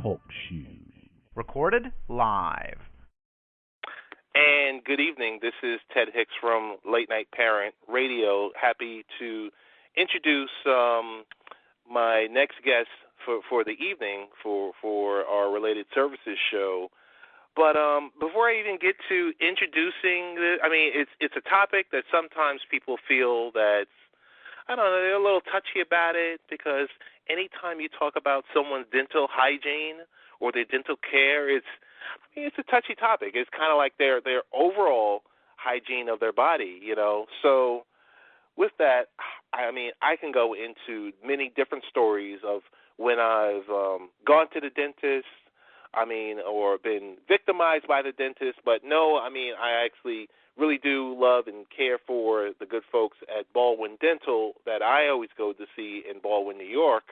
Talk Shoes. Recorded live. And good evening. This is Ted Hicks from Late Night Parent Radio. Happy to introduce my next guest for the evening for our Related Services show. But before I even get to introducing this, it's a topic that sometimes people feel that, I don't know, they're a little touchy about it because anytime you talk about someone's dental hygiene or their dental care, it's a touchy topic. It's kind of like their overall hygiene of their body, you know. So with that, I can go into many different stories of when I've gone to the dentist, or been victimized by the dentist. But no, I actually really do love and care for the good folks at Baldwin Dental that I always go to see in Baldwin, New York,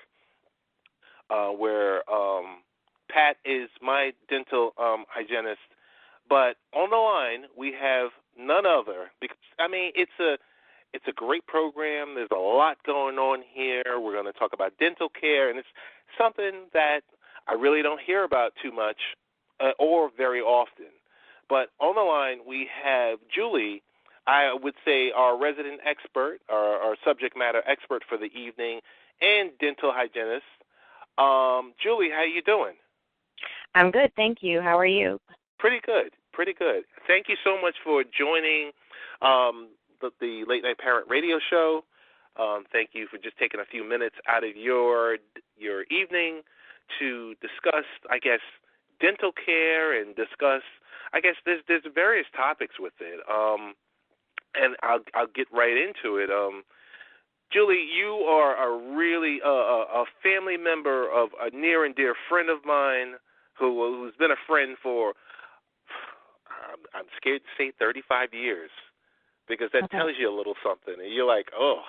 where Pat is my dental hygienist. But on the line, we have none other, because it's a great program. There's a lot going on here. We're going to talk about dental care, and it's something that I really don't hear about too much or very often. But on the line, we have Julie, I would say our resident expert, our subject matter expert for the evening, and dental hygienist. Julie, how you doing? I'm good, thank you. How are you? Pretty good. Thank you so much for joining the Late Night Parent Radio Show. Thank you for just taking a few minutes out of your evening to discuss, I guess, dental care and discuss, I guess, there's various topics with it. And I'll get right into it. Julie, you are a family member of a near and dear friend of mine who's been a friend for, I'm scared to say 35 years, because that tells you a little something. And you're like, oh.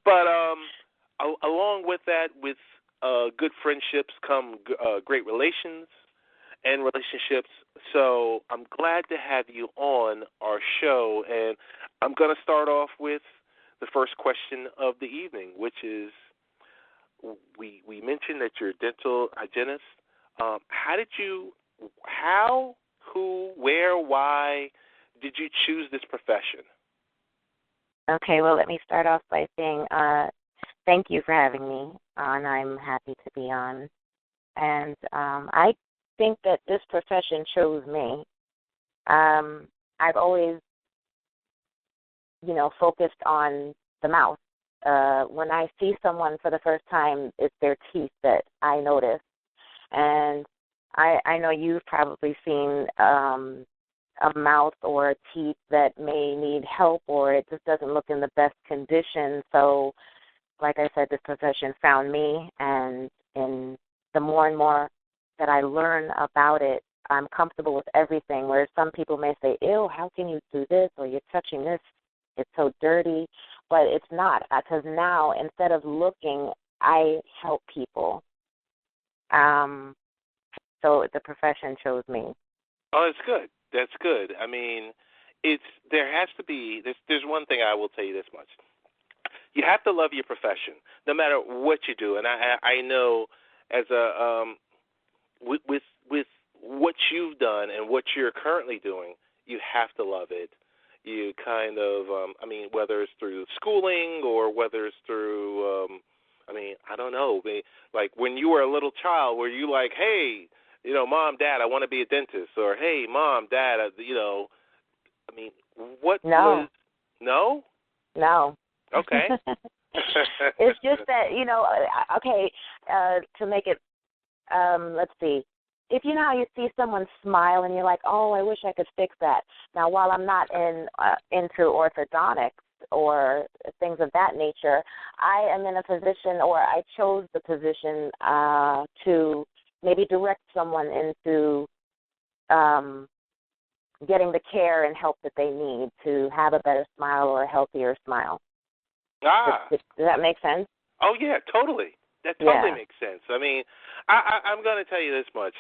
But along with that, with good friendships come great relations and relationships. So I'm glad to have you on our show. And I'm going to start off with the first question of the evening, which is, we mentioned that you're a dental hygienist. Who, where, why did you choose this profession? Okay, well, let me start off by saying thank you for having me on. I'm happy to be on. And I think that this profession chose me. I've always, focused on the mouth. When I see someone for the first time, it's their teeth that I notice. And I know you've probably seen a mouth or a teeth that may need help, or it just doesn't look in the best condition. So, like I said, this profession found me, and in the more and more that I learn about it, I'm comfortable with everything, where some people may say, ew, how can you do this, or you're touching this, it's so dirty. But it's not, because now, instead of looking, I help people. So the profession chose me. Oh, that's good. That's good. There's one thing I will tell you this much. You have to love your profession, no matter what you do. And I know, as with what you've done and what you're currently doing, you have to love it. You kind of, whether it's through schooling or whether it's through, I don't know. Like when you were a little child, were you like, hey, Mom, Dad, I want to be a dentist, or hey, Mom, Dad, what No. was? No. No. Okay. It's just that, to make it, let's see. If you know how you see someone smile and you're like, oh, I wish I could fix that. Now, while I'm not into orthodontics or things of that nature, I am in a position, or I chose the position to maybe direct someone into getting the care and help that they need to have a better smile or a healthier smile. Does that make sense? Oh, yeah, totally. That totally makes sense. I'm going to tell you this much.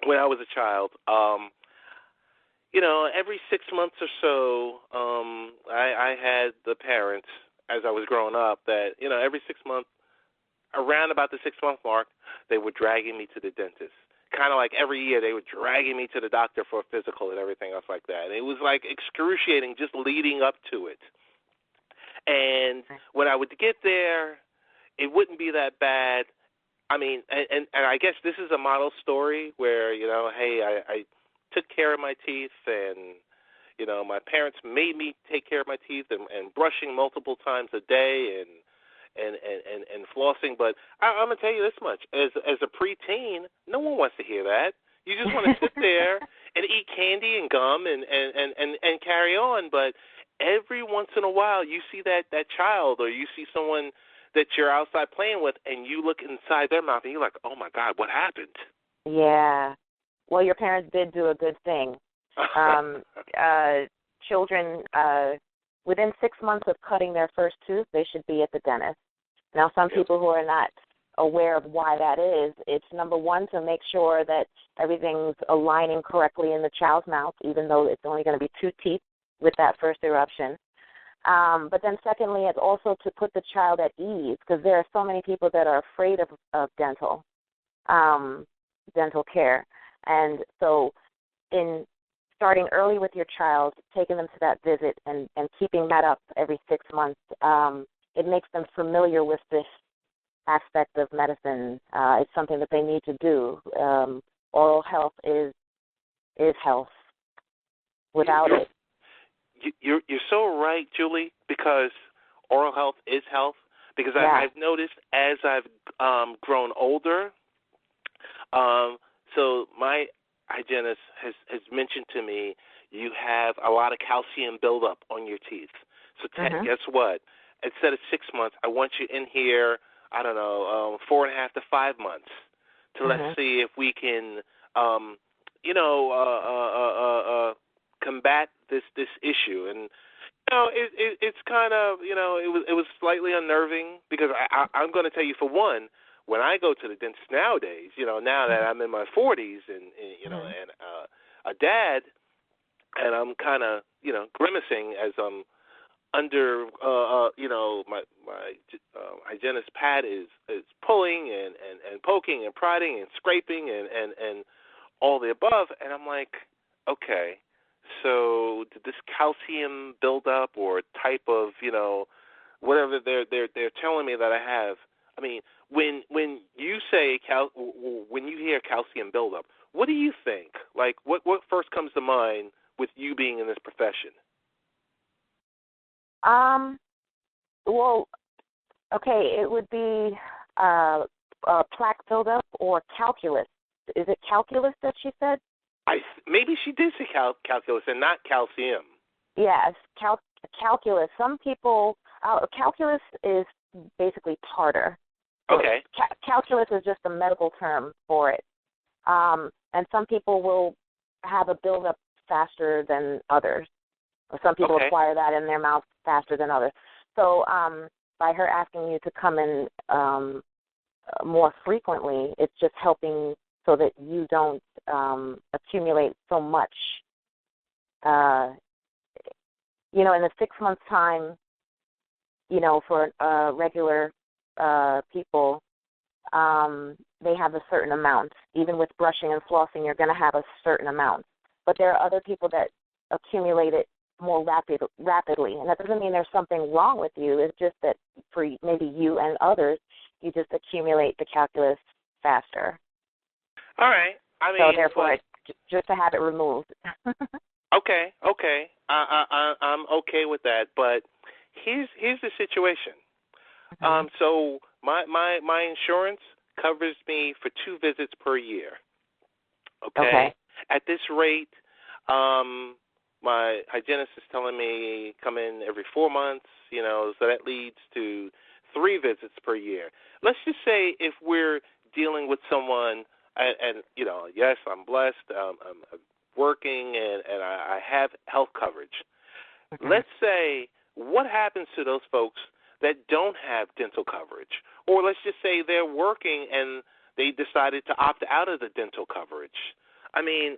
When I was a child, every 6 months or so, I had the parents, as I was growing up, that, every 6 months around about the 6-month mark, they were dragging me to the dentist. Kind of like every year they were dragging me to the doctor for a physical and everything else like that. And it was like excruciating just leading up to it. And when I would get there, it wouldn't be that bad. I mean, and I guess this is a model story where, hey, I took care of my teeth, and, my parents made me take care of my teeth and brushing multiple times a day and flossing. But I'm going to tell you this much. As a preteen, no one wants to hear that. You just want to sit there and eat candy and gum and carry on. But every once in a while, you see that child, or you see someone that you're outside playing with, and you look inside their mouth, and you're like, oh, my God, what happened? Yeah. Well, your parents did do a good thing. Children, within 6 months of cutting their first tooth, they should be at the dentist. Now, some people who are not aware of why that is, it's number one, to make sure that everything's aligning correctly in the child's mouth, even though it's only going to be 2 teeth with that first eruption. But then secondly, it's also to put the child at ease, because there are so many people that are afraid of dental care. And so in starting early with your child, taking them to that visit and keeping that up every 6 months, it makes them familiar with this aspect of medicine. It's something that they need to do. Oral health is health. Without it. You're so right, Julie, because oral health is health. Because I've noticed as I've grown older, so my hygienist has mentioned to me you have a lot of calcium buildup on your teeth. So guess what? Instead of 6 months, I want you in here, 4.5 to 5 months to let's see if we can, combat this issue. And it's kind of it was slightly unnerving, because I'm going to tell you, for one, when I go to the dentist nowadays, now that I'm in my 40s and and a dad, and I'm kind of grimacing as I'm under my hygienist pad is pulling and poking and prodding and scraping and all the above, and I'm like, okay, so did this calcium buildup or type of whatever they're telling me that I have? I mean, when you say when you hear calcium buildup, what do you think? Like, what first comes to mind with you being in this profession? Well, okay, it would be plaque buildup or calculus. Is it calculus that she said? Maybe she did say calculus and not calcium. Yes, calculus. Some people, calculus is basically tartar. So okay. Calculus is just a medical term for it. And some people will have a buildup faster than others. Some people acquire that in their mouth faster than others. So by her asking you to come in more frequently, it's just helping so that you don't accumulate so much. In the 6 months' time, for regular people, they have a certain amount. Even with brushing and flossing, you're going to have a certain amount. But there are other people that accumulate it more rapidly. And that doesn't mean there's something wrong with you. It's just that for maybe you and others, you just accumulate the calculus faster. All right. I mean, so therefore, just to have it removed. Okay. I'm okay with that. But here's the situation. So my insurance covers me for 2 visits per year. Okay. At this rate, my hygienist is telling me come in every 4 months, so that leads to 3 visits per year. Let's just say if we're dealing with someone, and yes, I'm blessed, I'm working, and I have health coverage. Let's say, what happens to those folks that don't have dental coverage? Or let's just say they're working and they decided to opt out of the dental coverage. I mean,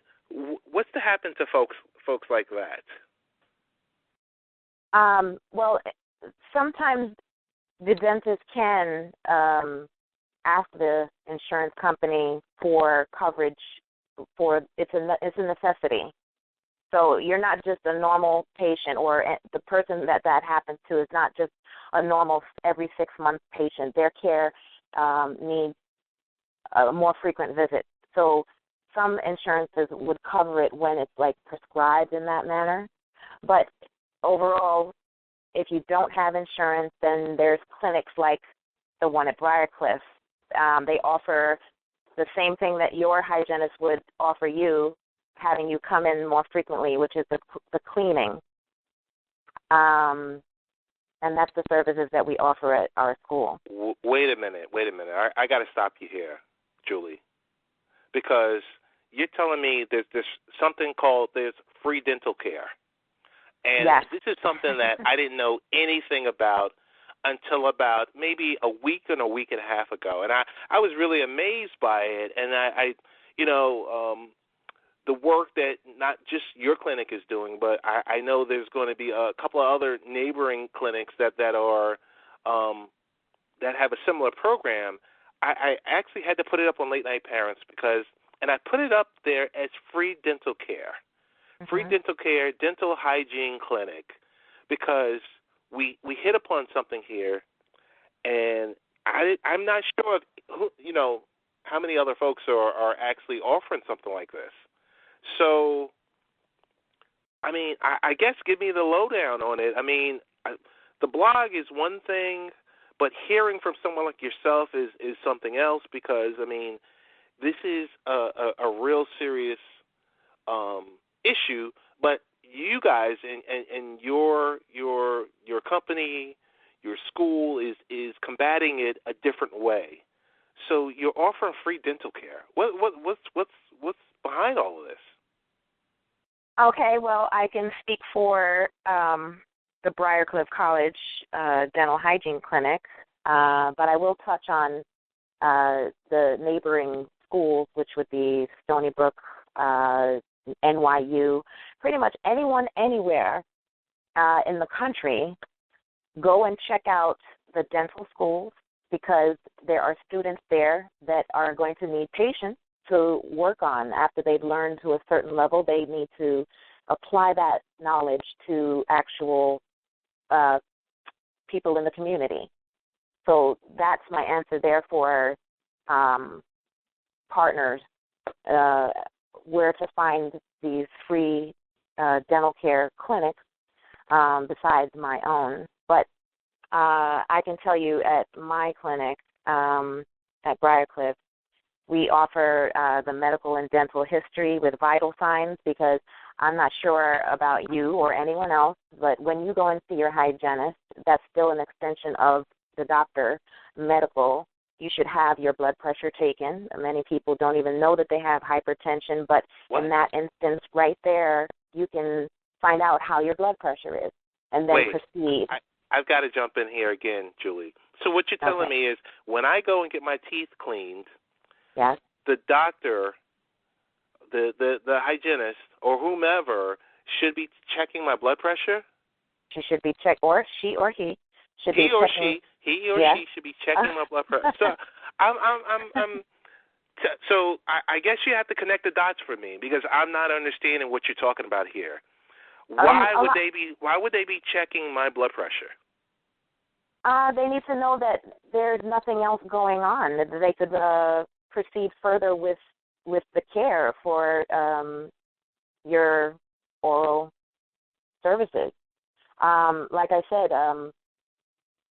what's to happen to folks like that? Well, sometimes the dentist can ask the insurance company for coverage for it's a necessity. So you're not just a normal patient, or the person that happens to is not just a normal every 6 month patient. Their care needs a more frequent visit. So some insurances would cover it when it's like prescribed in that manner. But overall, if you don't have insurance, then there's clinics like the one at Briarcliff. They offer the same thing that your hygienist would offer you, having you come in more frequently, which is the cleaning. And that's the services that we offer at our school. Wait a minute. I got to stop you here, Julie, because you're telling me there's something called there's free dental care. And yes. This is something that I didn't know anything about until about maybe a week and a week and a half ago. And I was really amazed by it. And I the work that not just your clinic is doing, but I know there's going to be a couple of other neighboring clinics that are that have a similar program. I actually had to put it up on Late Night Parents and I put it up there as free dental care. Mm-hmm. Free dental care, dental hygiene clinic, because we hit upon something here, and I'm not sure how many other folks are actually offering something like this. So, I mean, I guess give me the lowdown on it. I mean, the blog is one thing, but hearing from someone like yourself is something else, because, I mean, this is a real serious issue, but you guys and your company, your school is combating it a different way. So you're offering free dental care. What's behind all of this? Okay, well, I can speak for the Briarcliff College Dental Hygiene Clinic, but I will touch on the neighboring schools, which would be Stony Brook, NYU, pretty much anyone, anywhere in the country. Go and check out the dental schools, because there are students there that are going to need patience to work on. After they've learned to a certain level, they need to apply that knowledge to actual people in the community. So that's my answer there for partners, where to find these free dental care clinics besides my own. But I can tell you at my clinic at Briarcliff, we offer the medical and dental history with vital signs, because I'm not sure about you or anyone else, but when you go and see your hygienist, that's still an extension of the doctor, medical. You should have your blood pressure taken. Many people don't even know that they have hypertension, but in that instance right there, you can find out how your blood pressure is and then proceed. I've got to jump in here again, Julie. So what you're telling me is when I go and get my teeth cleaned, yes, the doctor, the hygienist, or whomever should be checking my blood pressure? She should be or she or he should he be or checking. He or she should be checking my blood pressure. So so I guess you have to connect the dots for me, because I'm not understanding what you're talking about here. Why would they be checking my blood pressure? They need to know that there's nothing else going on, that they could proceed further with the care for your oral services. Like I said,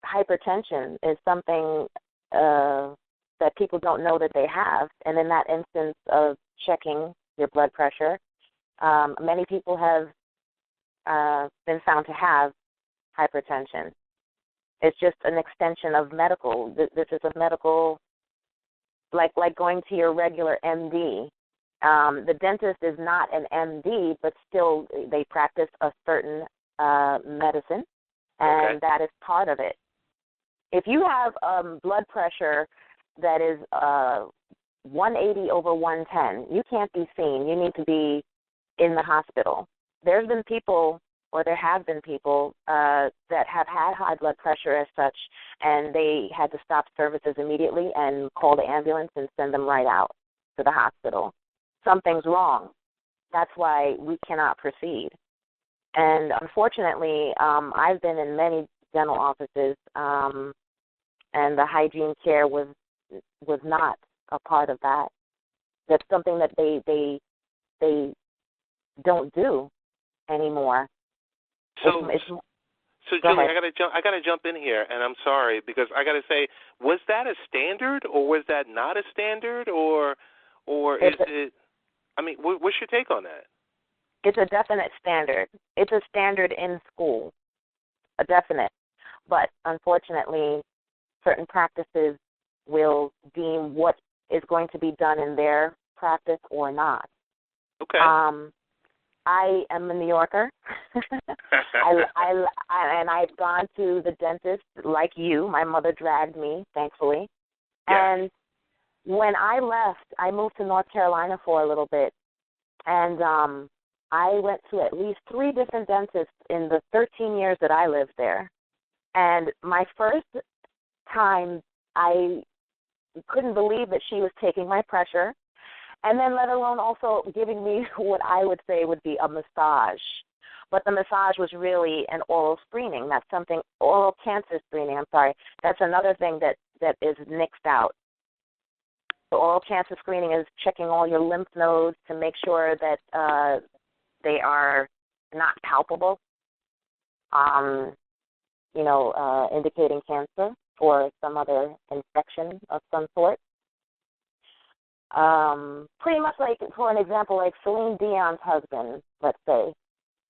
hypertension is something that people don't know that they have, and in that instance of checking your blood pressure, many people have been found to have hypertension. It's just an extension of medical. This is a medical, like going to your regular MD. The dentist is not an MD, but still they practice a certain medicine, and that is part of it. If you have blood pressure that is 180 over 110, you can't be seen. You need to be in the hospital. There's been people or there have been people that have had high blood pressure as such, and they had to stop services immediately and call the ambulance and send them right out to the hospital. Something's wrong. That's why we cannot proceed. And unfortunately, I've been in many dental offices, and the hygiene care was not a part of that. That's something that they don't do anymore. So Julie, I gotta jump in here, and I'm sorry because I gotta say, was that a standard, or was that not a standard, or is it? I mean, what's your take on that? It's a definite standard. It's a standard in school, a definite. But unfortunately, certain practices will deem what is going to be done in their practice or not. Okay. I am a New Yorker, and I've gone to the dentist like you. My mother dragged me, thankfully. Yes. And when I left, I moved to North Carolina for a little bit, and I went to at least 3 different dentists in the 13 years that I lived there. And my first time, I couldn't believe that she was taking my pressure, and then let alone also giving me what I would say would be a massage. But the massage was really an oral screening. That's something, oral cancer screening, I'm sorry. That's another thing that is nixed out. The oral cancer screening is checking all your lymph nodes to make sure that they are not palpable, indicating cancer or some other infection of some sort. Pretty much like, for an example, like Celine Dion's husband, let's say,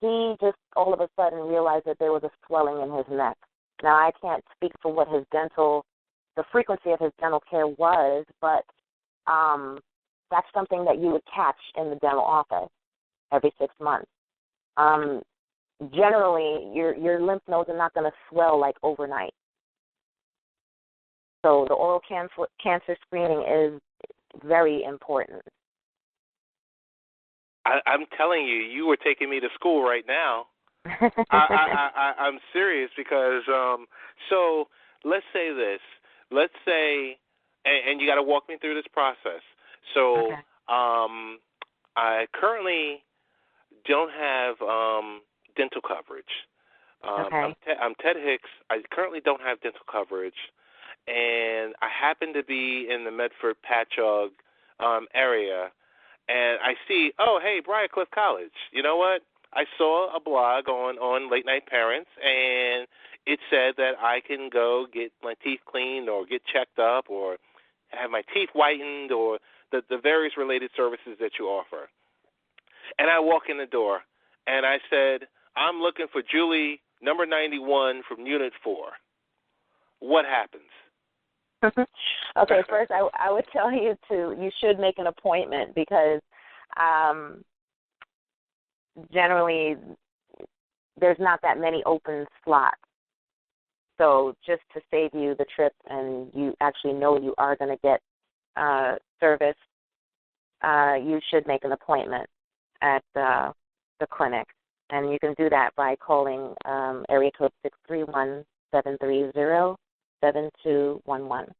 he just all of a sudden realized that there was a swelling in his neck. Now, I can't speak for what the frequency of his dental care was, but that's something that you would catch in the dental office every 6 months. Generally, your lymph nodes are not going to swell like overnight. So the oral cancer screening is very important. I'm telling you, you were taking me to school right now. I'm serious because, so let's say this. Let's say, and you got to walk me through this process. So okay. I currently don't have dental coverage. Okay. I'm Ted Hicks. I currently don't have dental coverage, and I happen to be in the Medford-Patchogue area, and I see, oh, hey, Briarcliff College. You know what? I saw a blog on Late Night Parents, and it said that I can go get my teeth cleaned or get checked up or have my teeth whitened or the various related services that you offer. And I walk in the door, and I said, I'm looking for Julie, number 91 from Unit 4. What happens? Okay, first I would tell you you should make an appointment because generally there's not that many open slots. So just to save you the trip and you actually know you are going to get service, you should make an appointment at the clinic. And you can do that by calling area code 631-730-7211.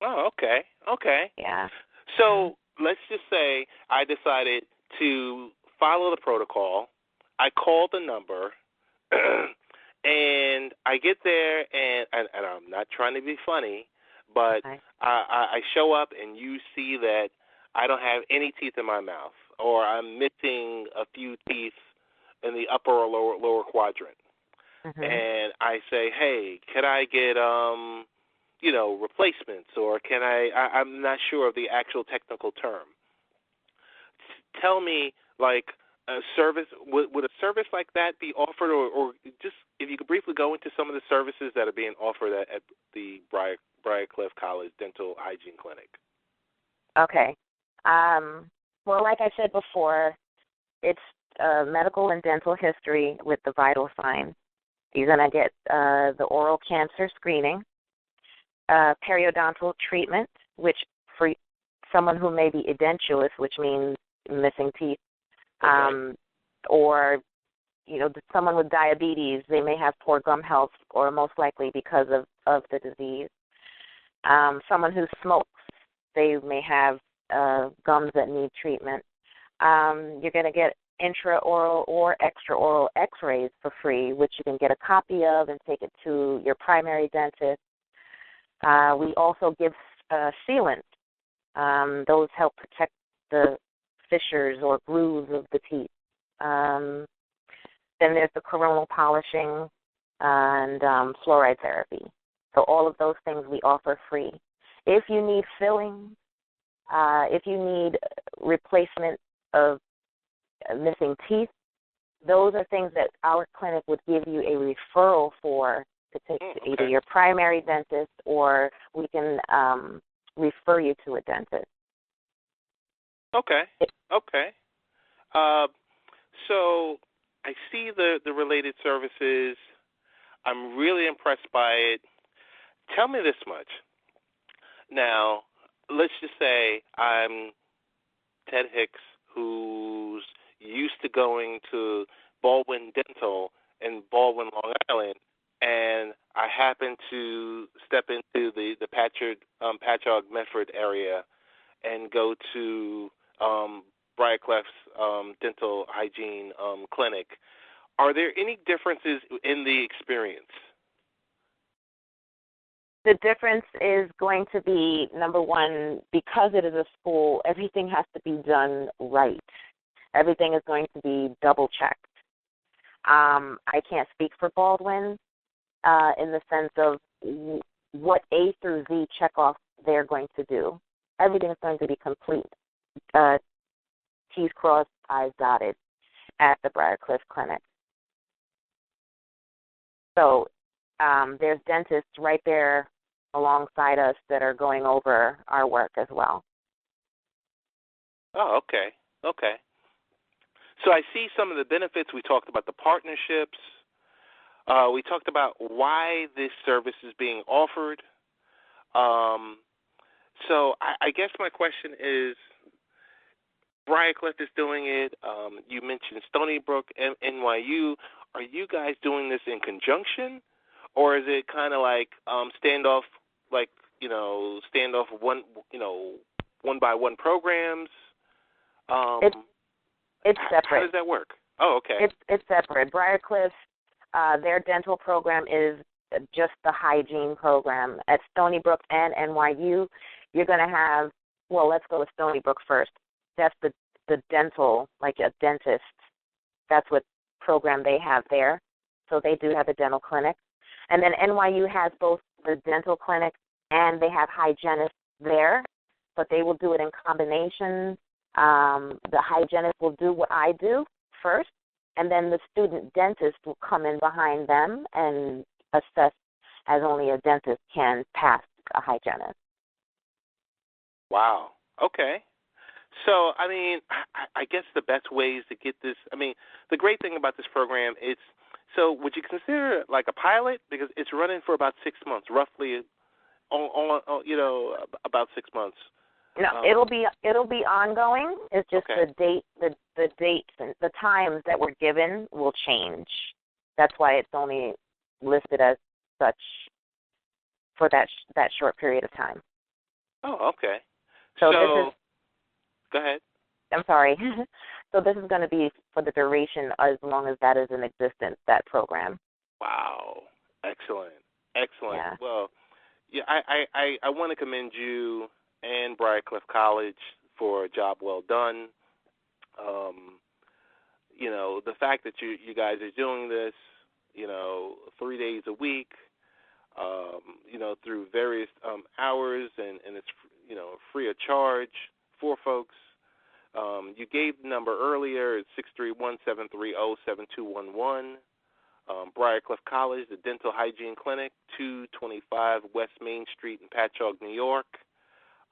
Oh, okay. Yeah. So let's just say I decided to follow the protocol. I called the number, and I get there, and I'm not trying to be funny, but okay. I show up, and you see that I don't have any teeth in my mouth, or I'm missing a few teeth in the upper or lower quadrant. Mm-hmm. And I say, hey, can I get replacements, or can I'm not sure of the actual technical term. Tell me, like, a service, would a service like that be offered, or just if you could briefly go into some of the services that are being offered at the Briarcliff College Dental Hygiene Clinic? Okay. Well, like I said before, it's medical and dental history with the vital signs. You're going to get the oral cancer screening, periodontal treatment, which for someone who may be edentulous, which means missing teeth, okay. or someone with diabetes, they may have poor gum health, or most likely because of the disease. Someone who smokes, they may have gums that need treatment. You're going to get intraoral or extraoral x-rays for free, which you can get a copy of and take it to your primary dentist. We also give sealants. Those help protect the fissures or grooves of the teeth. Then there's the coronal polishing and fluoride therapy. So all of those things we offer free. If you need filling, if you need replacement of missing teeth, those are things that our clinic would give you a referral for to take to either your primary dentist, or we can refer you to a dentist. Okay. So I see the related services. I'm really impressed by it. Tell me this much. Now, let's just say I'm Ted Hicks, who's used to going to Baldwin Dental in Baldwin, Long Island, and I happen to step into the Patchogue, Medford area and go to Briarcliff's dental hygiene clinic. Are there any differences in the experience? The difference is going to be, number one, because it is a school, everything has to be done right. Everything is going to be double-checked. I can't speak for Baldwin in the sense of what A through Z checkoff they're going to do. Everything is going to be complete. T's crossed, I's dotted at the Briarcliff Clinic. So there's dentists right there alongside us that are going over our work as well. Oh, okay. So I see some of the benefits. We talked about the partnerships. We talked about why this service is being offered. So I guess my question is, Briarcliff is doing it. You mentioned Stony Brook and NYU. Are you guys doing this in conjunction, or is it kind of like standoff one by one programs? It's separate. How does that work? Oh, okay. It's separate. Briarcliff, their dental program is just the hygiene program. At Stony Brook and NYU, you're going to have, well, let's go with Stony Brook first. That's the dental, like a dentist. That's what program they have there. So they do have a dental clinic. And then NYU has both the dental clinic and they have hygienists there, but they will do it in combination. The hygienist will do what I do first, and then the student dentist will come in behind them and assess as only a dentist can pass a hygienist. Wow. Okay. So, I mean, I guess the best ways to get this, I mean, the great thing about this program is, so would you consider it like a pilot? Because it's running for about 6 months, roughly, about 6 months. No, it'll be ongoing. It's just okay. the dates and the times that we're given will change. That's why it's only listed as such for that short period of time. Oh, okay. So this is. Go ahead. I'm sorry. So this is going to be for the duration as long as that is in existence, that program. Wow. Excellent. Yeah. Well, yeah, I want to commend you and Briarcliff College for a job well done. The fact that you guys are doing this, 3 days a week, through various hours, and it's, free of charge for folks. You gave the number earlier. It's 631-730-7211. Briarcliff College, the Dental Hygiene Clinic, 225 West Main Street in Patchogue, New York.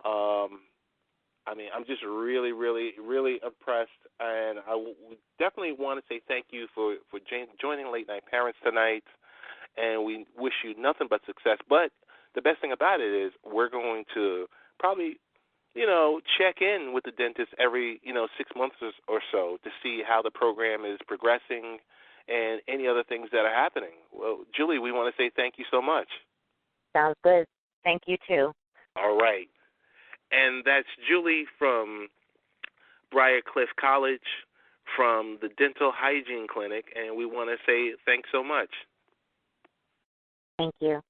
I'm just really, really, really impressed, and I definitely want to say thank you for joining Late Night Parents tonight, and we wish you nothing but success. But the best thing about it is we're going to probably, check in with the dentist every, 6 months or so to see how the program is progressing and any other things that are happening. Well, Julie, we want to say thank you so much. Sounds good. Thank you, too. All right. And that's Julie from Briarcliff College, from the Dental Hygiene Clinic, and we want to say thanks so much. Thank you.